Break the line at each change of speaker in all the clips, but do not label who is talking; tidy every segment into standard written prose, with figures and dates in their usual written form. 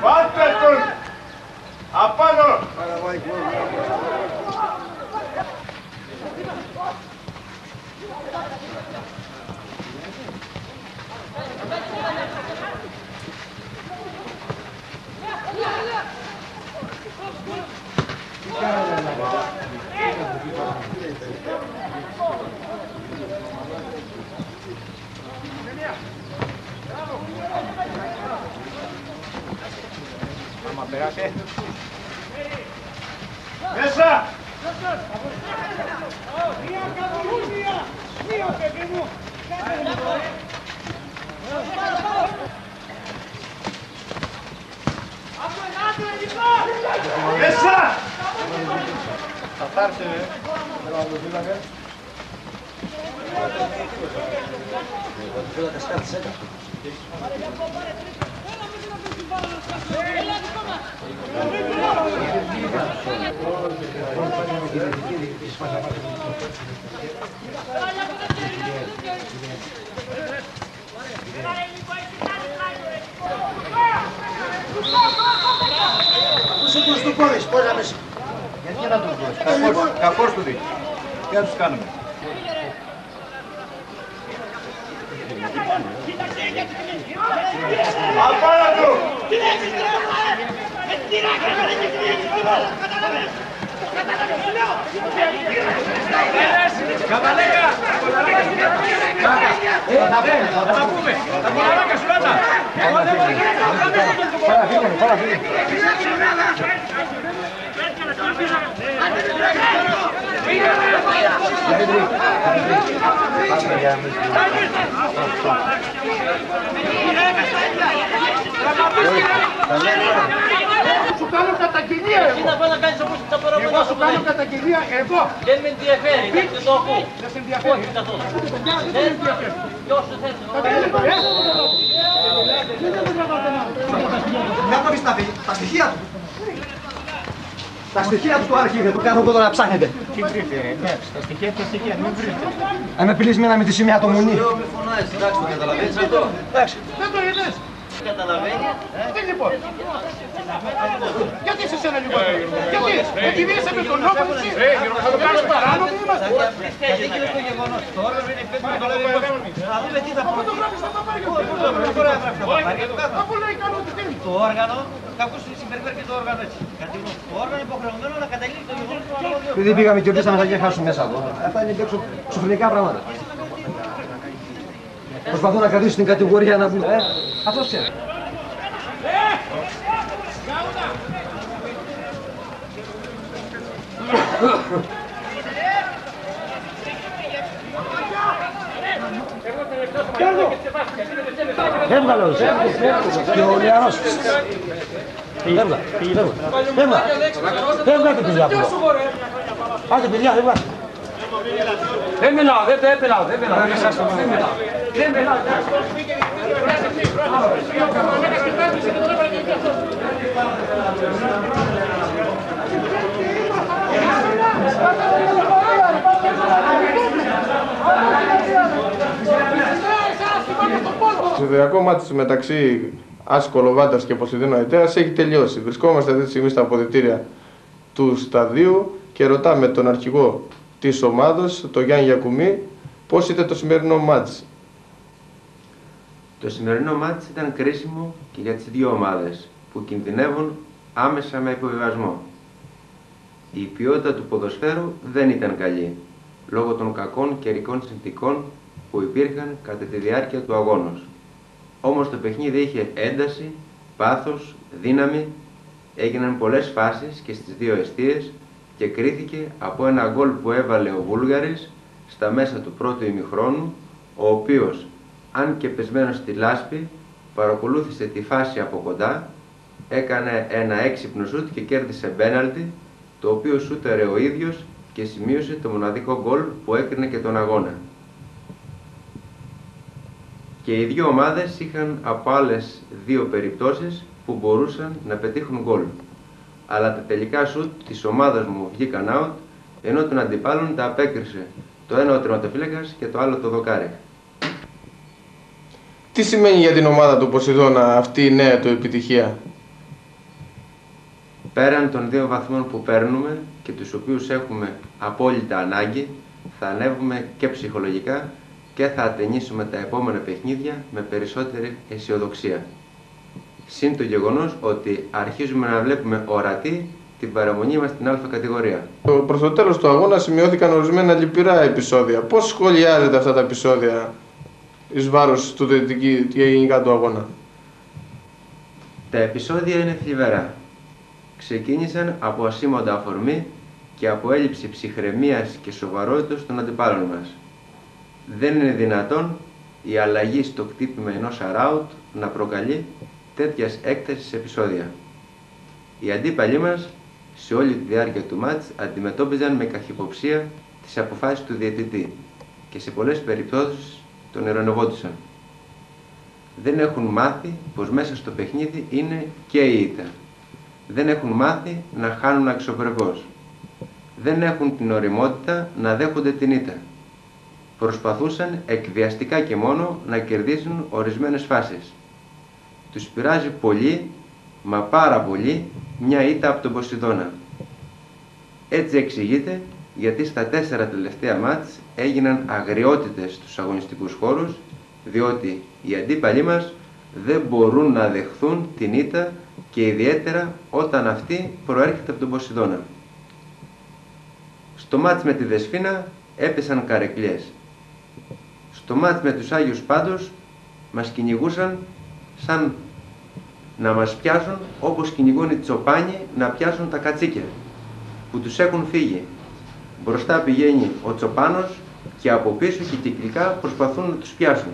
Πάτε τον! Απάνω! Άμα περάσε. Μέσα! Μία παιδί μου! Μέσα! Θα φτάρσε,
Πώς του κόβεις, πώς να πες.
Γιατί να τους δώσεις, κακώς του δείχνει. Τι να τους κάνουμε. Απάνω του! Καβαλέκα! Θα τα πούμε! Τα κουλαράκια σου λάτα! Πάρα φύγουμε!
Σου κάνω καταγγελία εγώ. Εγώ σου κάνω καταγγελία εδώ.
Δεν με ενδιαφέρει, δεν το ακούω.
Δεν σε ενδιαφέρει.
Όχι καθόλου.
Δεν σε ενδιαφέρει.
Ποιος σου θέλει.
Να το πεις τα στοιχεία του. Τα στοιχεία του αρχίδε, του κάνω εγώ τώρα να ψάχνετε.
Τι βρείτε, ναι, τα στοιχεία, μην βρείτε.
Αν με πηλείς μήνα με τη σημαία το μουνί.
Λέω με φωνάζεις, εντάξει, το καταλαβαίνεις αυτό.
Εντάξει, δεν το είδες.
Καταλαβαίνει.
Τι λοιπόν. Γιατί σε σένα λοιπόν. Γιατί είσαι με τον νόμο εσύ. Θα το κάνεις παράνομο είμαστε.
Γιατί είναι το γεγονός. Το όργανο είναι υπεύθυνο το λόγο. Να δούμε τι θα πω.
Το γράφεις θα τα πάρει. Αφού λέει κάνω τι θέλει.
Το όργανο, κακώς συμπεριφέρει και το όργανο έτσι. Το όργανο υποχρεωμένο να καταλήγει το γεγονός του άλλου.
Επειδή πήγαμε και ρωτήσαμε θα και χάσουμε μέσα εδώ. Αυτά είναι εξωφρενικά πράγματα. Προσπαθούν να κρατήσουν την κατηγορία να μπουν. Αυτός ξέρει. Έβγαλος. Και ο Λιανός. Έβγαλε παιδιά που. Άντε παιδιά, έβγαλε. Δεν μιλάω, δεν μιλάω. Δεν μιλάω.
Το ιδεακό μάτι μεταξύ Άσκο Βάντας και Ποσειδίνου Αετέας έχει τελειώσει. Βρισκόμαστε αυτή τη στιγμή στα αποδυτήρια του σταδίου και ρωτάμε τον αρχηγό της ομάδος, τον Γιάννη Γιακουμή, πώς ήταν το σημερινό μάτς.
Το σημερινό μάτς ήταν κρίσιμο και για τις δύο ομάδες που κινδυνεύουν άμεσα με υποβιβασμό. Η ποιότητα του ποδοσφαίρου δεν ήταν καλή, λόγω των κακών καιρικών συνθηκών που υπήρχαν κατά τη διάρκεια του αγώνος. Όμως το παιχνίδι είχε ένταση, πάθος, δύναμη, έγιναν πολλές φάσεις και στις δύο εστίες και κρίθηκε από ένα γκολ που έβαλε ο Βούλγαρης στα μέσα του πρώτου ημιχρόνου, ο οποίος, αν και πεσμένος στη λάσπη, παρακολούθησε τη φάση από κοντά, έκανε ένα έξυπνο σούτ και κέρδισε πέναλτι, το οποίο σούταρε ο ίδιος και σημείωσε το μοναδικό γκολ που έκρινε και τον αγώνα. Και οι δύο ομάδες είχαν από άλλες δύο περιπτώσεις που μπορούσαν να πετύχουν γκολ. αλλά τα τελικά σουτ της ομάδας μου βγήκαν out, ενώ τον αντιπάλων τα απέκρισε το ένα ο τερματοφύλακας και το άλλο το δοκάρι.
Τι σημαίνει για την ομάδα του Ποσειδώνα αυτή η νέα του επιτυχία?
Πέραν των 2 βαθμών που παίρνουμε και τους οποίους έχουμε απόλυτα ανάγκη, θα ανέβουμε και ψυχολογικά και θα ατενίσουμε τα επόμενα παιχνίδια με περισσότερη αισιοδοξία. Συν το γεγονός ότι αρχίζουμε να βλέπουμε ορατή την παραμονή μας στην Α κατηγορία.
Προς το τέλος του αγώνα σημειώθηκαν ορισμένα λυπηρά επεισόδια. Πώς σχολιάζετε αυτά τα επεισόδια εις βάρος του διαιτητή και γενικά του αγώνα?
Τα επεισόδια είναι θλιβερά. Ξεκίνησαν από ασήμοντα αφορμή και από έλλειψη ψυχραιμίας και σοβαρότητας των αντιπάλων μας. Δεν είναι δυνατόν η αλλαγή στο κτύπημα ενός αράουτ να προκαλεί τέτοιας έκτασης επεισόδια. Οι αντίπαλοι μας σε όλη τη διάρκεια του μάτς αντιμετώπιζαν με καχυποψία τις αποφάσεις του διαιτητή και σε πολλές περιπτώσεις τον ειρωνευόντουσαν. Δεν έχουν μάθει πως μέσα στο παιχνίδι είναι και η ήττα. Δεν έχουν μάθει να χάνουν αξιοπρεπώς. Δεν έχουν την ωριμότητα να δέχονται την ήττα. Προσπαθούσαν εκβιαστικά και μόνο να κερδίσουν ορισμένες φάσεις. Τους πειράζει πολύ, μα πάρα πολύ, μια ήττα από τον Ποσειδώνα. Έτσι εξηγείται γιατί στα 4 τελευταία μάτς έγιναν αγριότητες στους αγωνιστικούς χώρους, διότι οι αντίπαλοι μας δεν μπορούν να δεχθούν την ήττα και ιδιαίτερα όταν αυτή προέρχεται από τον Ποσειδώνα. Στο μάτς με τη Δεσπίνα έπεσαν καρεκλιές. Στο μάτς με τους Άγιους Πάντους μας κυνηγούσαν σαν να μας πιάσουν όπως κυνηγούν οι τσοπάνοι να πιάσουν τα κατσίκια που τους έχουν φύγει. Μπροστά πηγαίνει ο τσοπάνος και από πίσω και κυκλικά προσπαθούν να τους πιάσουν.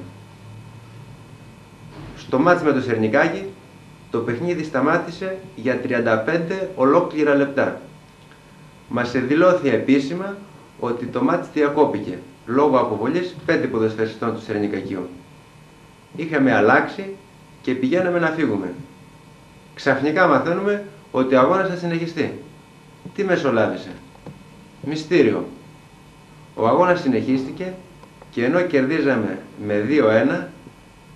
Στο μάτς με το Σερνικάκι το παιχνίδι σταμάτησε για 35 ολόκληρα λεπτά. Μας εδηλώθη επίσημα ότι το μάτς διακόπηκε λόγω αποβολής 5 ποδοσφαιριστών του Σερνικακίου. Είχαμε αλλάξει και πηγαίναμε να φύγουμε. Ξαφνικά μαθαίνουμε ότι ο αγώνας θα συνεχιστεί. Τι μεσολάβησε? Μυστήριο. Ο αγώνας συνεχίστηκε και ενώ κερδίζαμε με 2-1,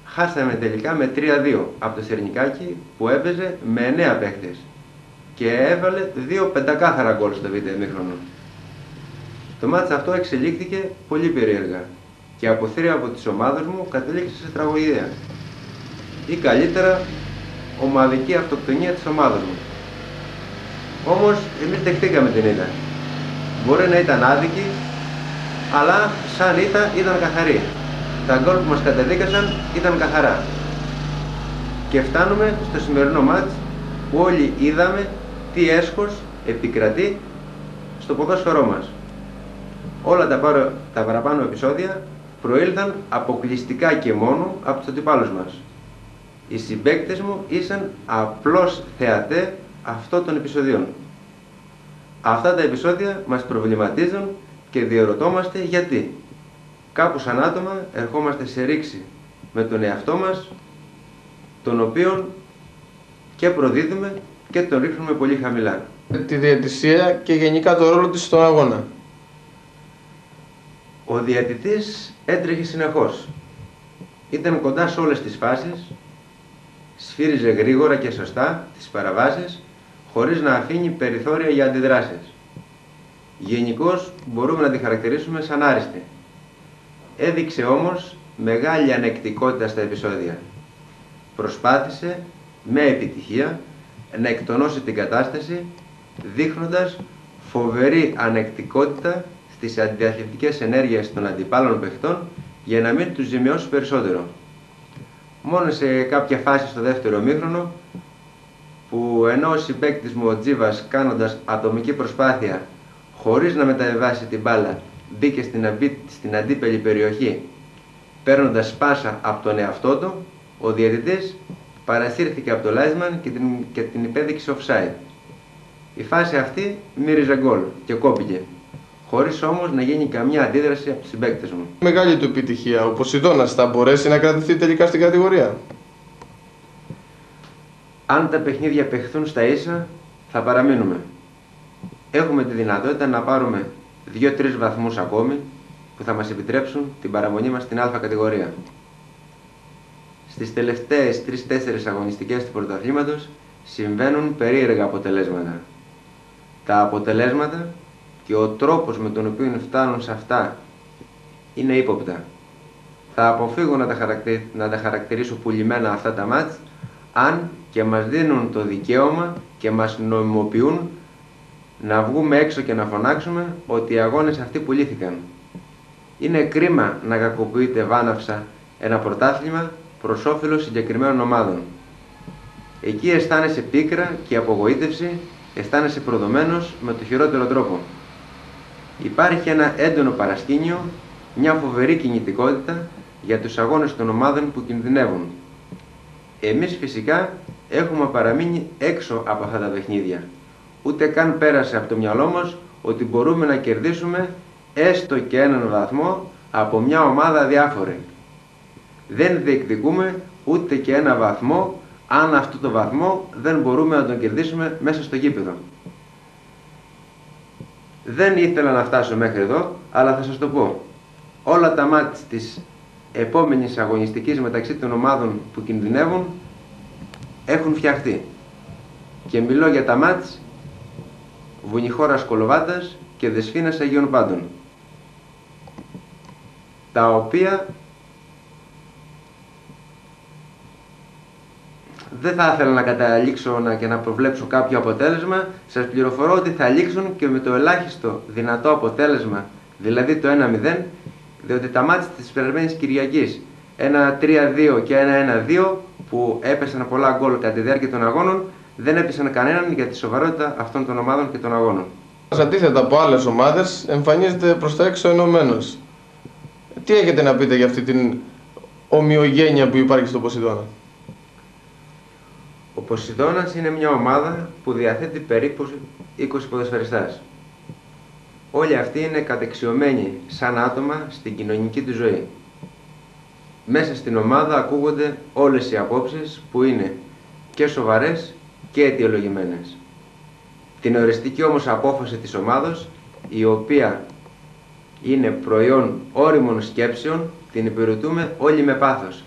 χάσαμε τελικά με 3-2 από το Σερνικάκι που έπαιζε με 9 παίχτες και έβαλε 2 πεντακάθαρα γκολ στο β' ημίχρονο. Το μάτς αυτό εξελίχθηκε πολύ περίεργα και από 3 από τις ομάδες μου κατέληξε σε τραγωδία ή καλύτερα ομαδική αυτοκτονία της ομάδας μου. Όμως εμείς δεχτήκαμε την ήττα. Μπορεί να ήταν άδικη, αλλά σαν ήττα ήταν καθαρή. Τα γκολ που μας καταδίκασαν ήταν καθαρά. Και φτάνουμε στο σημερινό μάτς που όλοι είδαμε τι έσχος επικρατεί στο ποδόσφαιρό μας. Όλα τα παραπάνω επεισόδια προήλθαν αποκλειστικά και μόνο από τους αντιπάλους μας. Οι συμπαίκτες μου ήσαν απλώς θεατές αυτών των επεισοδιών. Αυτά τα επεισόδια μας προβληματίζουν και διερωτόμαστε γιατί. Κάπου σαν άτομα ερχόμαστε σε ρήξη με τον εαυτό μας, τον οποίον και προδίδουμε και τον ρίχνουμε πολύ χαμηλά.
Τη διαιτησία και γενικά το ρόλο της στον αγώνα.
Ο διαιτητής έτρεχε συνεχώς. Ήταν κοντά σε όλες τις φάσεις, σφύριζε γρήγορα και σωστά τις παραβάσεις, χωρίς να αφήνει περιθώρια για αντιδράσεις. Γενικώς μπορούμε να τη χαρακτηρίσουμε σαν άριστη. Έδειξε όμως μεγάλη ανεκτικότητα στα επεισόδια. Προσπάθησε με επιτυχία να εκτονώσει την κατάσταση, δείχνοντας φοβερή ανεκτικότητα στις αντιαθλητικές ενέργειες των αντιπάλων παιχτών για να μην τους ζημιώσει περισσότερο. Μόνο σε κάποια φάση στο δεύτερο ημίχρονο, που ενώ ο συμπαίκτης μου ο Τζίβας, κάνοντας ατομική προσπάθεια χωρίς να μεταβιβάσει την μπάλα, μπήκε στην αντίπελη περιοχή παίρνοντας πάσα από τον εαυτό του, ο διαιτητής παρασύρθηκε από το Λάισμαν και την υπέδειξε offside. Η φάση αυτή μύριζε γκολ και κόπηκε, χωρίς όμως να γίνει καμιά αντίδραση από τους συμπαίκτες μου.
Μεγάλη του επιτυχία, ο Ποσειδώνας θα μπορέσει να κρατηθεί τελικά στην κατηγορία?
Αν τα παιχνίδια παιχθούν στα ίσα, θα παραμείνουμε. Έχουμε τη δυνατότητα να πάρουμε 2-3 βαθμούς ακόμη που θα μας επιτρέψουν την παραμονή μας στην Α κατηγορία. Στις τελευταίες 3-4 αγωνιστικές του πρωταθλήματος συμβαίνουν περίεργα αποτελέσματα. Τα αποτελέσματα και ο τρόπος με τον οποίο φτάνουν σε αυτά είναι ύποπτα. Θα αποφύγω να τα χαρακτηρίσω πουλημένα αυτά τα μάτς, αν και μας δίνουν το δικαίωμα και μας νομιμοποιούν να βγούμε έξω και να φωνάξουμε ότι οι αγώνες αυτοί πουλήθηκαν. Είναι κρίμα να κακοποιείται βάναυσα ένα πρωτάθλημα προς όφελος συγκεκριμένων ομάδων. Εκεί αισθάνεσαι πίκρα και απογοήτευση, αισθάνεσαι προδομένος με το χειρότερο τρόπο. Υπάρχει ένα έντονο παρασκήνιο, μια φοβερή κινητικότητα για τους αγώνες των ομάδων που κινδυνεύουν. Εμείς φυσικά έχουμε παραμείνει έξω από αυτά τα παιχνίδια. Ούτε καν πέρασε από το μυαλό μας ότι μπορούμε να κερδίσουμε έστω και έναν βαθμό από μια ομάδα διάφορη. Δεν διεκδικούμε ούτε και ένα βαθμό αν αυτό το βαθμό δεν μπορούμε να τον κερδίσουμε μέσα στο γήπεδο. Δεν ήθελα να φτάσω μέχρι εδώ, αλλά θα σας το πω. Όλα τα μάτς της επόμενης αγωνιστικής μεταξύ των ομάδων που κινδυνεύουν έχουν φτιαχτεί. Και μιλώ για τα μάτς Βουνιχώρας Κολοβάτας και Δεσφήνας Αγίων Πάντων, τα οποία δεν θα ήθελα να καταλήξω και να προβλέψω κάποιο αποτέλεσμα. Σας πληροφορώ ότι θα λήξουν και με το ελάχιστο δυνατό αποτέλεσμα, δηλαδή το 1-0, διότι τα μάτς της περασμένης Κυριακής, ένα 3-2 και ένα 1-2, που έπεσαν πολλά γκολ κατά τη διάρκεια των αγώνων, δεν έπεισαν κανέναν για τη σοβαρότητα αυτών των ομάδων και των αγώνων.
Αντίθετα από άλλες ομάδες, εμφανίζεται προς τα έξω ενωμένος. Τι έχετε να πείτε για αυτή την ομοιογένεια που υπάρχει στο Ποσειδώνα?
Ο Ποσειδώνας είναι μια ομάδα που διαθέτει περίπου 20 ποδοσφαιριστάς. Όλοι αυτοί είναι κατεξιωμένοι σαν άτομα στην κοινωνική του ζωή. Μέσα στην ομάδα ακούγονται όλες οι απόψεις που είναι και σοβαρές και αιτιολογημένες. Την οριστική όμως απόφαση της ομάδος, η οποία είναι προϊόν όριμων σκέψεων, την υπηρετούμε όλοι με πάθος,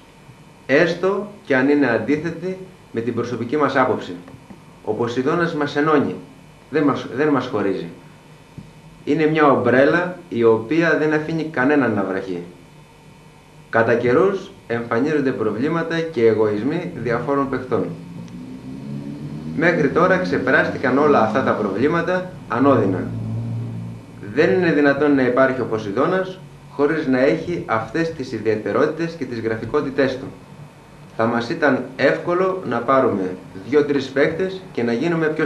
έστω και αν είναι αντίθετη με την προσωπική μας άποψη. Ο Ποσειδώνας μας ενώνει, δεν μας χωρίζει. Είναι μια ομπρέλα η οποία δεν αφήνει κανέναν να βραχεί. Κατά καιρούς εμφανίζονται προβλήματα και εγωισμοί διαφόρων παιχτών. Μέχρι τώρα ξεπεράστηκαν όλα αυτά τα προβλήματα ανώδυνα. Δεν είναι δυνατόν να υπάρχει ο Ποσειδώνας χωρίς να έχει αυτές τις ιδιαιτερότητες και τις γραφικότητές του. Θα μας ήταν εύκολο να πάρουμε 2-3 παίκτες και να γίνουμε πιο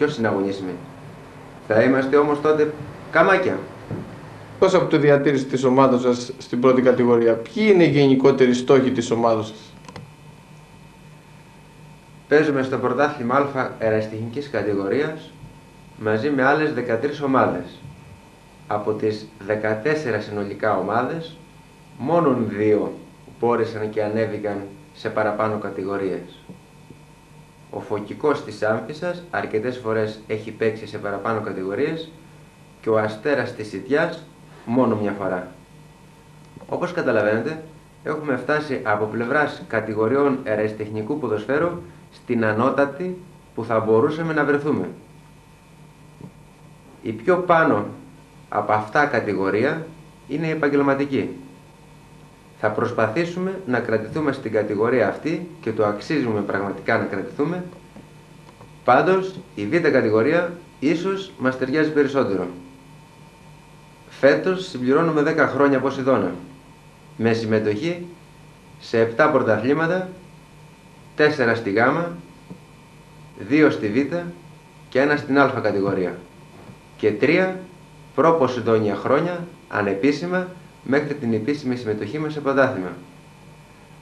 συναγωνίσιμοι. Θα είμαστε όμως τότε καμάκια.
Πώς από τη διατήρηση της ομάδας σας στην πρώτη κατηγορία, ποιοι είναι οι γενικότεροι στόχοι της ομάδας σας?
Παίζουμε στο πρωτάθλημα Α ερασιτεχνικής κατηγορίας μαζί με άλλες 13 ομάδες. Από τις 14 συνολικά ομάδες, μόνον 2 μπόρεσαν και ανέβηκαν σε παραπάνω κατηγορίες. Ο Φωκικός της Άμφισσας αρκετές φορές έχει παίξει σε παραπάνω κατηγορίες και ο Αστέρας της Σιτιάς μόνο μια φορά. Όπως καταλαβαίνετε, έχουμε φτάσει από πλευράς κατηγοριών ερασιτεχνικού ποδοσφαίρου στην ανώτατη που θα μπορούσαμε να βρεθούμε. Η πιο πάνω από αυτά κατηγορία είναι η επαγγελματική. Θα προσπαθήσουμε να κρατηθούμε στην κατηγορία αυτή και το αξίζουμε πραγματικά να κρατηθούμε. Πάντως, η Β κατηγορία ίσως μας ταιριάζει περισσότερο. Φέτος συμπληρώνουμε 10 χρόνια Ποσειδώνα, με συμμετοχή σε 7 πρωταθλήματα, 4 στη Γ, 2 στη Β και 1 στην Α κατηγορία και 3 προ-Ποσειδώνια χρόνια ανεπίσημα μέχρι την επίσημη συμμετοχή μας σε πρωτάθλημα.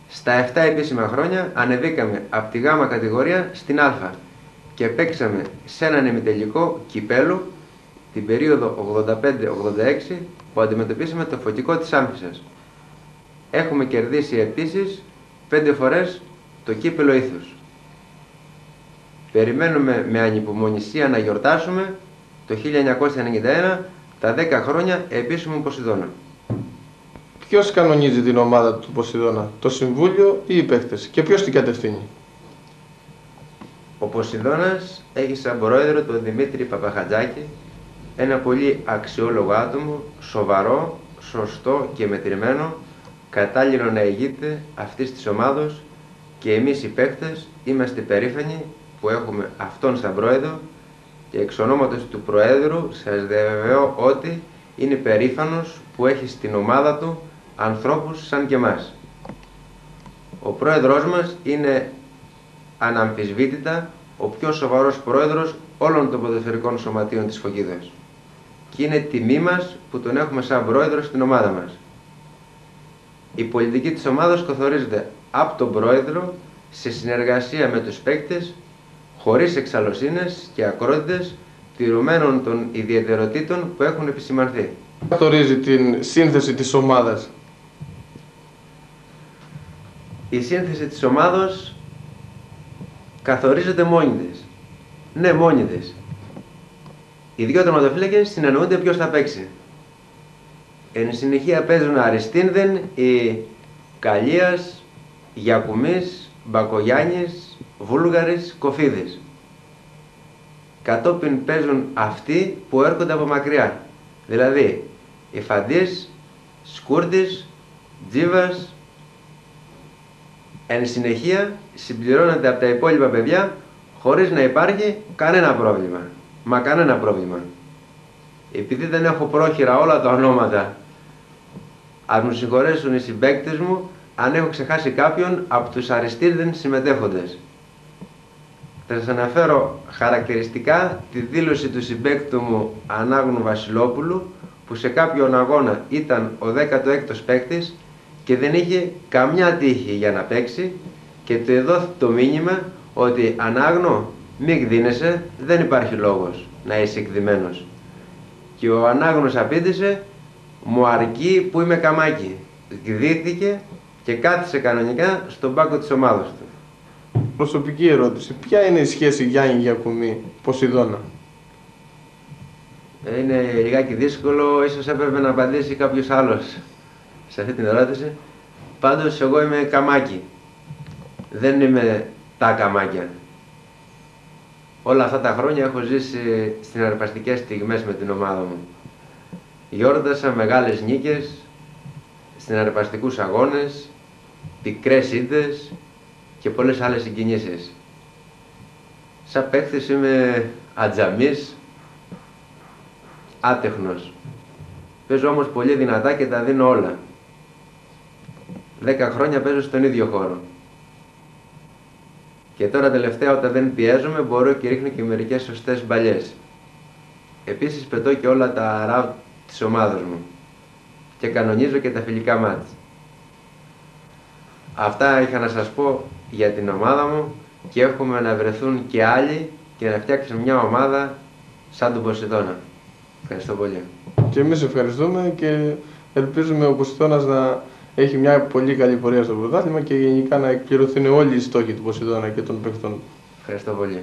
Στα 7 επίσημα χρόνια ανεβήκαμε από τη Γ κατηγορία στην Α και παίξαμε σε έναν ημιτελικό κυπέλου την περίοδο 85-86 που αντιμετωπίσαμε το Φωκικό της Άμφισσας. Έχουμε κερδίσει επίσης 5 φορές το κύπελο ήθους. Περιμένουμε με ανυπομονησία να γιορτάσουμε το 1991 τα 10 χρόνια επίσημου Ποσειδώνα.
Ποιος κανονίζει την ομάδα του Ποσειδώνα, το Συμβούλιο ή οι παίκτες, και ποιος την κατευθύνει?
Ο Ποσειδώνας έχει σαν πρόεδρο τον Δημήτρη Παπαχατζάκη, ένα πολύ αξιόλογο άτομο, σοβαρό, σωστό και μετρημένο, κατάλληλο να ηγείται αυτής της ομάδος, και εμείς οι παίκτες είμαστε περήφανοι που έχουμε αυτόν σαν πρόεδρο, και εξ ονόματος του Προέδρου σας διαβεβαιώ ότι είναι περήφανος που έχει στην ομάδα του ανθρώπους σαν και εμάς. Ο πρόεδρος μας είναι αναμφισβήτητα ο πιο σοβαρός πρόεδρος όλων των ποδοσφαιρικών σωματείων της Φωκίδας. Και είναι τιμή μας που τον έχουμε σαν πρόεδρο στην ομάδα μας. Η πολιτική της ομάδας καθορίζεται από τον πρόεδρο σε συνεργασία με τους παίκτες, χωρίς εξαλωσίνες και ακρότητες, τηρουμένων των ιδιαιτεροτήτων που έχουν επισημανθεί.
Καθορίζει την σύνθεση της ομάδας?
Η σύνθεση της ομάδος καθορίζεται μόνη της. Ναι, μόνη της. Οι δύο τερματοφύλακες συνεννοούνται ποιος θα παίξει. Εν συνεχεία παίζουν Αριστίνδεν, οι Καλίας, Γιακουμής, Μπακογιάννης, Βούλγαρης, Κοφίδης. Κατόπιν παίζουν αυτοί που έρχονται από μακριά. Δηλαδή, οι Φαντής, Σκούρτης, Τζίβας. Εν συνεχεία συμπληρώνεται από τα υπόλοιπα παιδιά χωρίς να υπάρχει κανένα πρόβλημα. Μα κανένα πρόβλημα. Επειδή δεν έχω πρόχειρα όλα τα ονόματα, ας μου συγχωρέσουν οι συμπαίκτες μου αν έχω ξεχάσει κάποιον από τους αριστήρδεν συμμετέχοντες. Θα σας αναφέρω χαρακτηριστικά τη δήλωση του συμπαίκτου μου Ανάγνου Βασιλόπουλου, που σε κάποιον αγώνα ήταν ο 16ος παίκτης και δεν είχε καμιά τύχη για να παίξει, και του εδόθη το μήνυμα ότι «Ανάγνω, μη κδίνεσαι, δεν υπάρχει λόγος να είσαι εκδημένος». Και ο Ανάγνος απήντησε «Μου αρκεί που είμαι καμάκι». Κδίθηκε και κάθισε κανονικά στον πάγκο της ομάδας του.
Προσωπική ερώτηση. Ποια είναι η σχέση Γιάννη Γιακουμί Ποσειδώνα?
Είναι λιγάκι δύσκολο, ίσως έπρεπε να απαντήσει κάποιος άλλος σε αυτή την ερώτηση. Πάντως εγώ είμαι καμάκι. Δεν είμαι τα καμάκια. Όλα αυτά τα χρόνια έχω ζήσει συναρπαστικές στιγμές με την ομάδα μου. Γιόρτασα μεγάλες νίκες, συναρπαστικούς αγώνες, πικρές ήττες και πολλές άλλες συγκινήσεις. Σαν παίκτης είμαι ατζαμής, άτεχνος. Παίζω όμως πολύ δυνατά και τα δίνω όλα. 10 χρόνια παίζω στον ίδιο χώρο. Και τώρα τελευταία, όταν δεν πιέζομαι, μπορώ και ρίχνω και μερικές σωστές μπαλιές. Επίσης πετώ και όλα τα ράουτ της ομάδας μου. Και κανονίζω και τα φιλικά μάτς. Αυτά είχα να σας πω για την ομάδα μου, και έχουμε να βρεθούν και άλλοι και να φτιάξουμε μια ομάδα σαν τον Ποσειδώνα. Ευχαριστώ πολύ.
Και εμείς ευχαριστούμε και ελπίζουμε ο Ποσειδώνας να έχει μια πολύ καλή πορεία στο πρωτάθλημα και γενικά να εκπληρωθούν όλοι οι στόχοι του Ποσειδώνα και των παιχτών.
Ευχαριστώ πολύ.